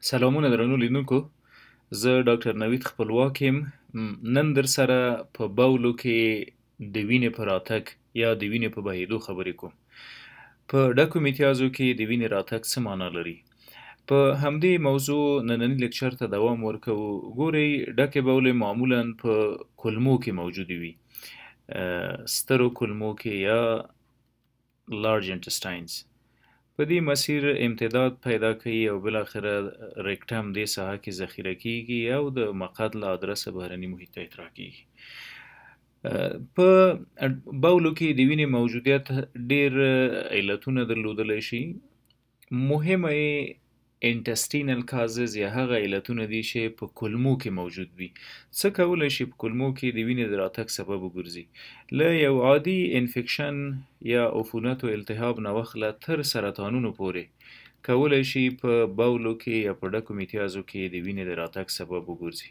سلامونه درنو لیدونکو، زه ډاکټر نوید خپلواک یم. نن در سره په بولو کې د وینې په راتګ یا د وینې په بهیدو خبرې کوم. په ډکو میتیازو کې د وینې راتګ څه معنا لري؟ په همدې موضوع نننی لیکچر ته دوام ورکوو. ګورئ، ډکې بولې معمولا په کولمو کې موجودې وي، سترو کولمو کې یا لارج انټسټاینز. په دې مسیر امتداد پیدا کوي او بالاخره ریکټم دې ساحه کې ذخیره کیږي او د مقعد له ادرسه بهرني محیط ته اطراح کیږي. په بولو کې د وینې موجودیت ډېر علتونه درلودلی شي. مهمه یې انټسټینل کازز یا هغه علتونه دي چې په کولمو کې موجود وي. څه کولی شي په کولمو کې د وینې د راتګ سبب وګرځي؟ له یو عادي انفیکشن یا عفونت و التهاب نه واخله تر سرطانونو پورې کولی شي په بولو کې یا په ډکو میتیازو کې د وینې د راتګ سبب وګرځي.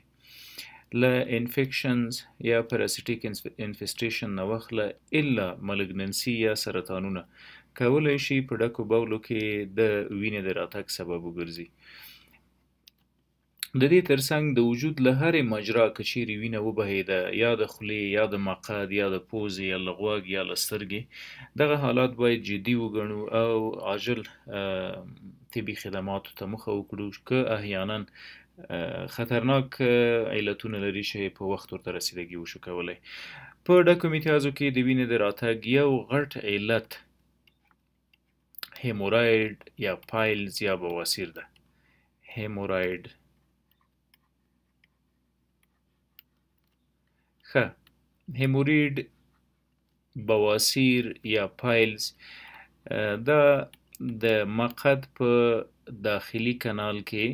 له انفیکشنز یا پراسیټیک انفیسټیشن نه واخله الا ملګننسي یا سرطانونه کولی شي په ډکو بولو کې د وینې د راتګ سبب وګرځي. د دې ترڅنګ د وجود له هرې مجرا که چیرې وینه وبهیده، یا د خولې یا د مقعد یا د پوزې یا له غوږ یا له سترګې، دغه حالات باید جدي وګڼو او عاجل طبي خدماتو ته مخه وکړو که احیانا خطرناک علتونه لري چې په وخت ورته رسیدګي وشو کولی. په ډکو میتیازو کې د وینې د راتګ یو غټ علت هیموراید یا پایلز یا بواسیر ده. هیموراید هیمورید، بواسیر یا پایلز دا د مقعد په داخلي کانال کې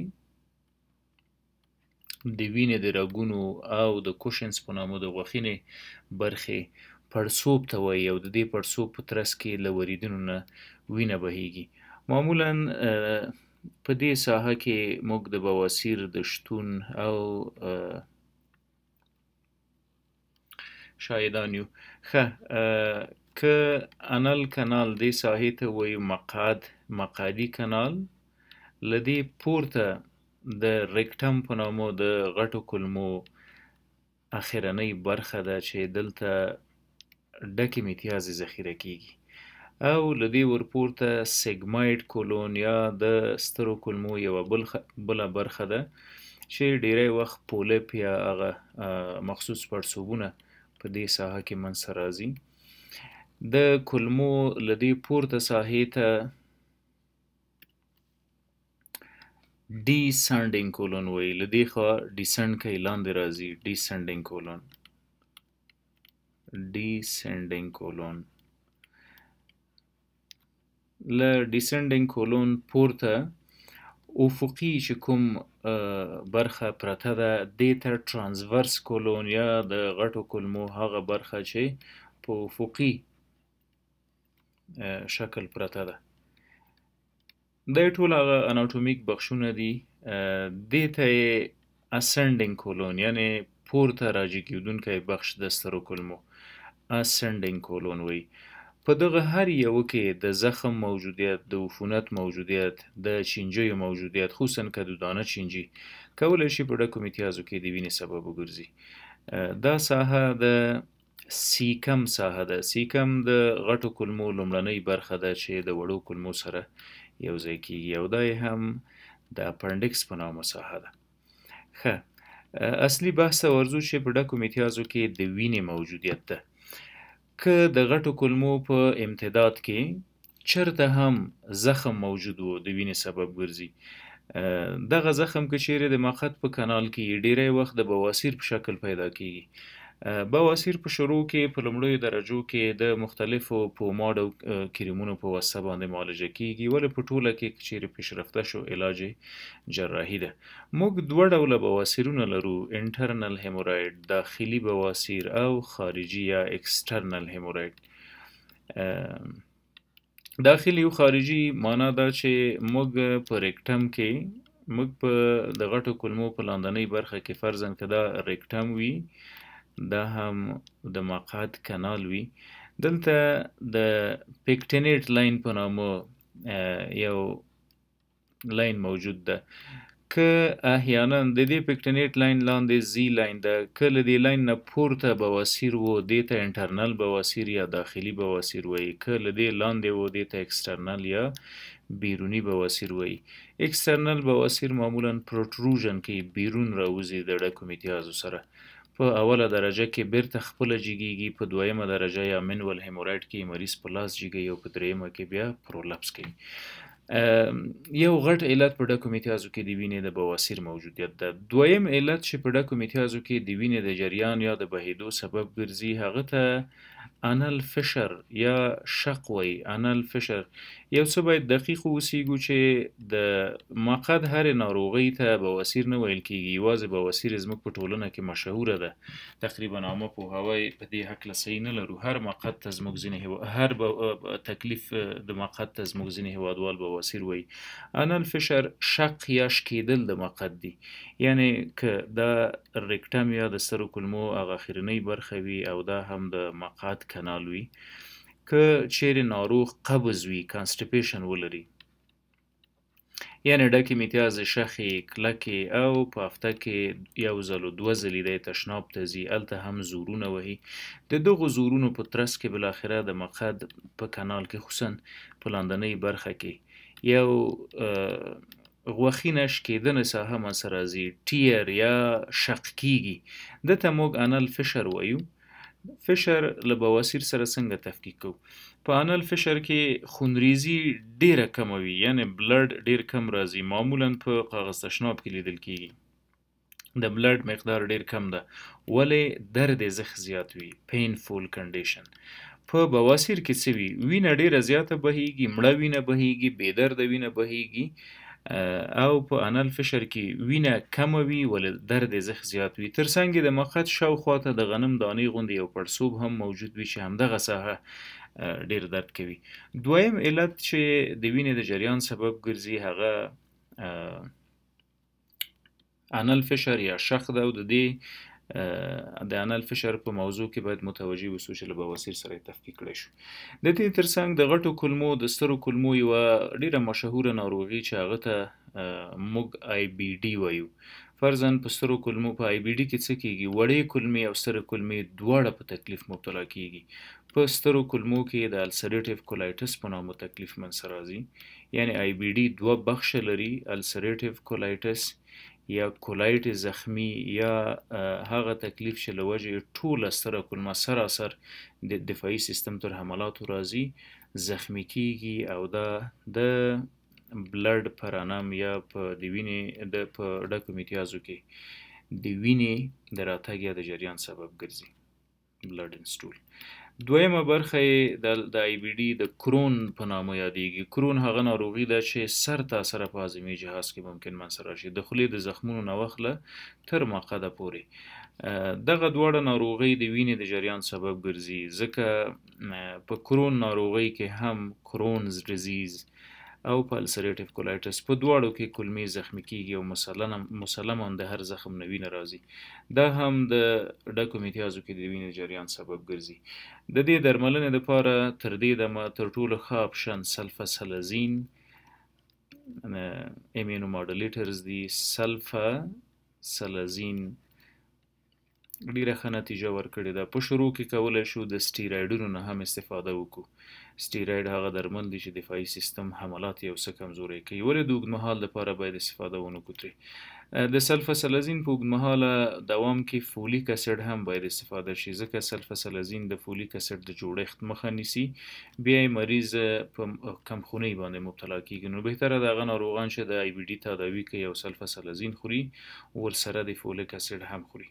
د وینې د رګونو او د کوشنز په نامه د غوښینې برخې پړسوب ته وایي او د دې پړسوب په ترڅ کې له وریدونو نه وینه بهیږي. معمولا په دې ساحه کې موږ د بواسیر د شتون او شاهدان یو. که انال کانال دې ساحې ته وایي مقعدي کانال، له دې پورته د ریکټم په نامه د غټو کولمو اخرنۍ برخه ده چې دلته ډکې میتیازې ذخیره کیږي، او له دې ورپورته سیګماید کولون یا د سترو کولمو یوه بله برخه ده چې ډیری وخت پولیپ یا هغه مخصوص پړسوبونه په دې ساحه کې منځته راځي. د کولمو له دې پورته ساحې ته ډیسنډینګ کولون وایي، له دې خوا ډیسنډ کوي لاندې راځي، ډیسنډینګ کولون. له ډیسنډینګ کولون پورته افقي چې کوم برخه پرته ده دې ته ترانسورس کولون یا د غټو کولمو هغه برخه چې په افقي شکل پرته ده. دا ټول هغه اناټومیک بخشونه دي. دې ته یې اسنډینګ کولون یعنی پورته راجع کېدونکی بخش د سترو کولمو اسنډینګ کولون وایي. په دغه هر یوه کې د زخم موجودیت، د عفونت موجودیت، د چینجیو موجودیت، خصوصا کدودانه چینجي کولی شي په ډکو میتیازو کې د وینې سبب وګرځي. دا ساحه د سیکم ساحه ده. سیکم د غټو کولمو لومړنۍ برخه ده چې د وړو کولمو سره یو ځای کیږي او دا یې هم د اپنډکس په نامه ساحه ده. اصلي بحث ته ورځو چې په ډکو میتیازو کې د وینې موجودیت ده. که د غټو کولمو په امتداد کې چرته هم زخم موجود و د وینې سبب ګرځي. دغه زخم که چیرې د مقعد په کانال کې ډیری وخت د بواسیر په شکل پیدا کیږي. بواسیر په شروع کې په لومړیو درجو کې د مختلفو پوماد او کریمونو په واسطه باندې معالجه کیږي، ولې په ټوله کې که چیرې پیشرفته شو علاج جراحي ده. موږ دوه ډوله بواسیرونه لرو، انټرنل هیموراید داخلي بواسیر او خارجي یا ایکسټرنل هیموراید. داخلي او خارجي معنا دا چې موږ په ریکټم کې موږ په د غټو کولمو په لاندنۍ برخه کې فرضاً که دا ریکټم وي، دا هم د مقعد کانال وي، دلته د پیکټینیټ لاین په نامه یو لاین موجود ده. که احیانا د دې پکټینیټ لاین لاندې زی لاین ده، که له دې لاین نه پورته بواسیر و دې ته انټرنل بواسیر یا داخلي بواسیر وایي، که له دې لاندې و دې ته اکسټرنل یا بیرونی بواسیر وایي. اکسټرنل بواسیر معمولا پروټروژن کې بیرون راوځي د ډکو میتیازو سره. په اوله درجه کې بیرته خپله جګیږي، په دویمه درجه یا منول هیمورایډ کې مریض په لاس جګوي او په دریمه کې بیا پرولپس کوي. یو غټ علت په ډکو میتیازو کې د وینې د بواسیر موجودیت ده. دویم علت چې په ډکو میتیازو کې د وینې د جریان یا د بهیدو سبب ګرځي هغه ته انل فشر یا شق وایي. انل فشر یو څه باید دقیق اوسیږو چې د مقعد هرې ناروغۍ ته بواسیر نه ویل کېږي، یوازې بواسیر زموږ په ټولنه کې مشهوره ده. تقریبا عامه پوهاوی په دې هکله صحیح نه لرو. هر مقعد ته زموږ ځینې هر تکلیف د مقعد ته زموږ ځینې هیوادوال بواسیر وایي. انل فشر شق یا شکېدل د مقعد دي، یعنی که دا ریکټم یا د سرو کلمو هغه اخرنۍ برخه وي او دا هم د مقعد کنال وي، که چیرې ناروغ قبض وي کانسټیپیشن ولري، یعنی ډکې میتیازې شخې کلکې او په هفته کې یو ځل و دوه ځلې دی تشناب ته ځي، هلته هم زورونه وهي. د دغو زورونو په ترڅ کې بالاخره د مقعد په کنال کې خصوصا په لاندنۍ برخه کې یو غوښینه شکېدنه ساحه منځته راځي، ټیر یا شق کېږي. ده ته موږ انل فشر وایو. فشر له بواسیر سره څنګه تفکیک کوو؟ په انل فشر کې خونریزي ډیره کمه وي، یعنی بلډ ډیر کم راځي، معمولا په کاغذ تشناب کې لیدل کېږي. د بلډ مقدار ډیر کم ده، ولې درد زخ زیات وي، پینفول کنډیشن. په بواسیر کې څه وي؟ وینه ډیره زیاته بهیږي، مړه وینه بهیږي، بې درده وینه بهیږي. او په انل فشر کې وینه کمه وي ولې درد زخ زیات وي. ترڅنګ د مقعد شاوخوا ته د غنم دانې غوندې یو پړسوب هم موجود وي چې همدغه ساحه ډیر درد کوي. دویم علت چې د وینې د جریان سبب ګرځي هغه انل فشر یا شق ده، او د دې د انل فشر په موضوع کې باید متوجه اوسو چې له بواسیر سره یې تفکیک کړی شو. د دې ترڅنګ د غټو کولمو د سترو کولمو یوه ډیره مشهوره ناروغي چې هغه ته موږ آی بی ډي وایو. فرضاً په سترو کولمو په آی بی ډي کې څه کېږي؟ وړې کولمې او سترې کولمې دواړه په تکلیف مبتلا کېږي. په سترو کولمو کې د السریټیو کولایټس په نامه تکلیف منځته راځي، یعنی آی بی ډي دوه بخشه لري، السریټیو کولایټس یا کولایټ زخمی یا هغه تکلیف چې له وجې ټوله ستره کولمه سراسر د دفاعي سیستم تر حملاتو راځي، زخمی کېږي او دا د بلډ په رانم یا په د وینې په ډکو میتیازو کې د وینې د راتګ یا د جریان سبب ګرځي، بلډ ان سټول. دویمه برخه یې د آی بی ډي د کرون په نامه یادېږي. کرون هغه ناروغي ده چې سر تا سره په هاضمي جهاز کې ممکن منځته راشي، د خولې د زخمونو نه واخله تر مقعده پورې. دغه دواړه ناروغۍ د وینې د جریان سبب ګرځي، ځکه په کرون ناروغۍ کې هم کرونز ډیزیز او په السریټیو کولایټس په دواړو کې کولمې زخمی کېږي او مسلماً د هر زخم نه وینه راځي. دا هم د ډکو میتیازو کې د وینې جریان سبب ګرځي. د دې درملنې لپاره تر دې دمه تر ټولو ښه اپشن سلفاسلازین ایمینو ماډولیټرز دي. سلفاسلازین ډیره ښه نتیجه ورکړې ده. په شروع کې کولی شو د سټیرایډونو نه هم استفاده وکړو. سټیرایډ هغه درمل دي چې دفاعي سیستم حملات یو څه کمزوری کوي، ولې د اوږدمهال لپاره باید استفاده ونه کړو ترې. د سلفاسلازین په اوږدمهاله دوام کې فولیک اسید هم باید استفاده شي، ځکه سلفاسلازین د فولیک اسید د جوړښت مخه نیسي، بیا یې مریض په کمخونۍ باندې مبتلا کېږي. نو بهتره د هغه ناروغان چې د آی بی ډي تداوي کوي او سلفاسلازین خوري، ورسره د فولیک اسید هم خوري.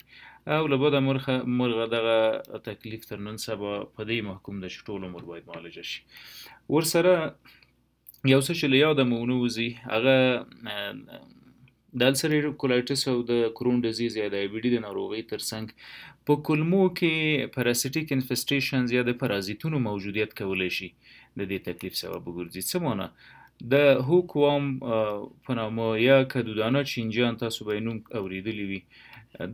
او له بده مرغه دغه تکلیف تر نن سبا په دې محکوم ده چې ټول عمر باید معالجه شي. ورسره یو څه چې له یاده مو ونه وځي هغه د السریټیو کولایټس او د کرون ډیزیز یا د آی بی ډي د ناروغۍ ترڅنګ په کولمو کې پاراسیټیک انفیسټیشنز یا د پرازیتونو موجودیت کولی شي د دې تکلیف سبب وګرځي. څه معنی؟ د هوک وام په نامه یا کدودانه چینجیان تاسو به یې نوم اوریدلی وي،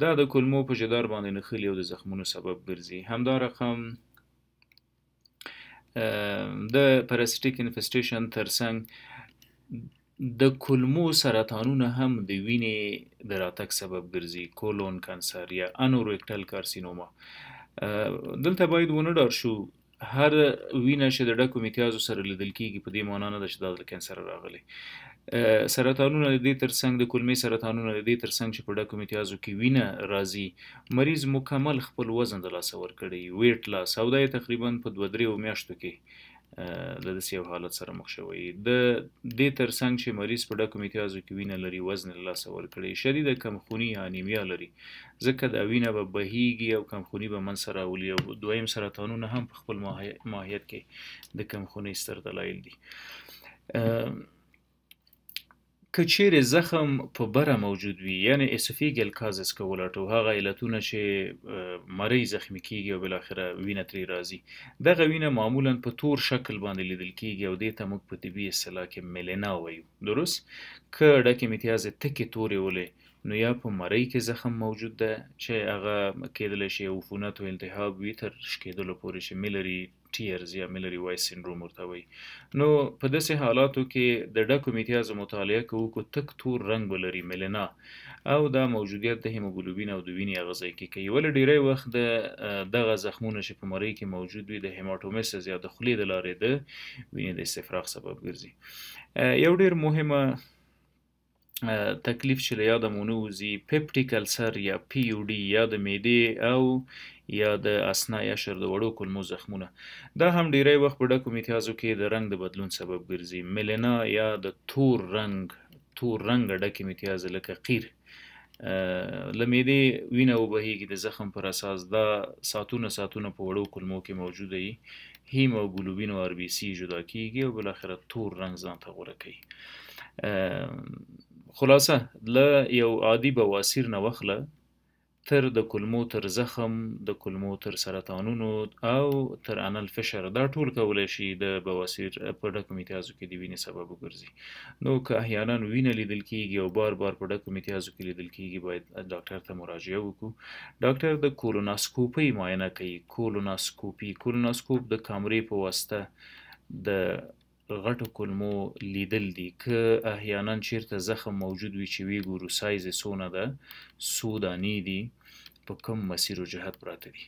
دا د کولمو په جدار باندې نښلي او د زخمونو سبب ګرځي. همدا رقم د پاراسیټیک انفیسټیشن ترڅنګ د کولمو سرطانونه هم د وینې د راتګ سبب ګرځي، کولون کانسر یا انوریکټل کارسینوما. دلته باید ونه ډار شو، هر وینه چې د ډکو امتیازو سره لیدل کېږي په دې معنا نه ده چې دا د کانسر راغلی. سرطانونه د دې ترڅنګ د کولمې سرطانونه د دې ترڅنګ چې په ډکو امتیازو کې وینه راځي، مریض مکمل خپل وزن د لاسه ورکړی، ویټ لاس، او دا یې تقریبا په 2-3 میاشتو کې له داسې یو حالت سره مخ شوی. د دې ترڅنګ چې مریض په ډکو امتیازو کې وینه لري، وزن له لاسه ورکړی، شدیده کمخوني یا انیمیا لري، ځکه دا وینه به بهیږي او کمخوني به منځته راولي. او دویم سرطانونه هم په خپل ماهیت کې د کمخونۍ ستر دلایل دي. که چیرې زخم په بره موجود وي، یعنی اسوفیګل کازز که ولټو، هغه علتونه چې مری زخمی کیږي او بالاخره وینه ترې راځي، دغه وینه معمولا په تور شکل باندې لیدل کیږي او دې ته موږ په طبي اصطلاح کې میلینا وایو. درست؟ که ډکې امتیاز تکې تورې ولې، نو یا په مری کې زخم موجود ده چې هغه کېدلی شي عفونت او التهاب وي تر شکېدلو پورې، چې میلري ټیرز یا میلري وایس سینډروم ورته وایي. نو په داسې حالاتو کې د ډکو امتیازو مطالعه کوو، که تک تور رنګ ولري میلینا، او دا موجودیت د هیموګلوبین او د وینې اغیزه کوي. ولې ډیری وخت د دغه زخمونه چې په مری کې موجود وي د هیماټومیسز یا د خولې د لارې د وینې د استفراغ سبب ګرځي. یو ډیر مهمه تکلیف چې له یاده مو نه وځي، پیپټیک السر یا پی یو ډي یا د معدې او یا د اسنا یا شر د وړو کولمو زخمونه، دا هم ډیری وخت په ډکو امتیازو کې د رنګ د بدلون سبب ګرځي. میلینا یا د تور رنګ ډکې امتیاز لکه قیر له معدې وینه وبهیږي د زخم پر اساس، دا ساعتونه په وړو کولمو کې موجوده وي، هیموګلوبین او ار بي سي جدا کیږي او بالاخره تور رنګ ځان ته غوره کوي. خلاصه له یو عادي بواسیر نه واخله تر د کولمو تر زخم، د کولمو تر سرطانونو او تر انل فشر، دا ټول کولی شي د بواسیر په ډکو امتیازو کې د وینې سبب وګرځي. نو که احیانا وینه لیدل کیږي او بار په ډکو امتیازو کې لیدل کیږي، باید ډاکټر ته مراجعه وکړو. ډاکټر د کولوناسکوپي معاینه کوي. کولوناسکوپ د کامرې په واسطه د غټو کولمو لیدل دي. که احیانا چیرته زخم موجود وي چې وی ګورو سایز یې څونه ده، څو دانې دي، په کوم مسیر و جهت پراته دي.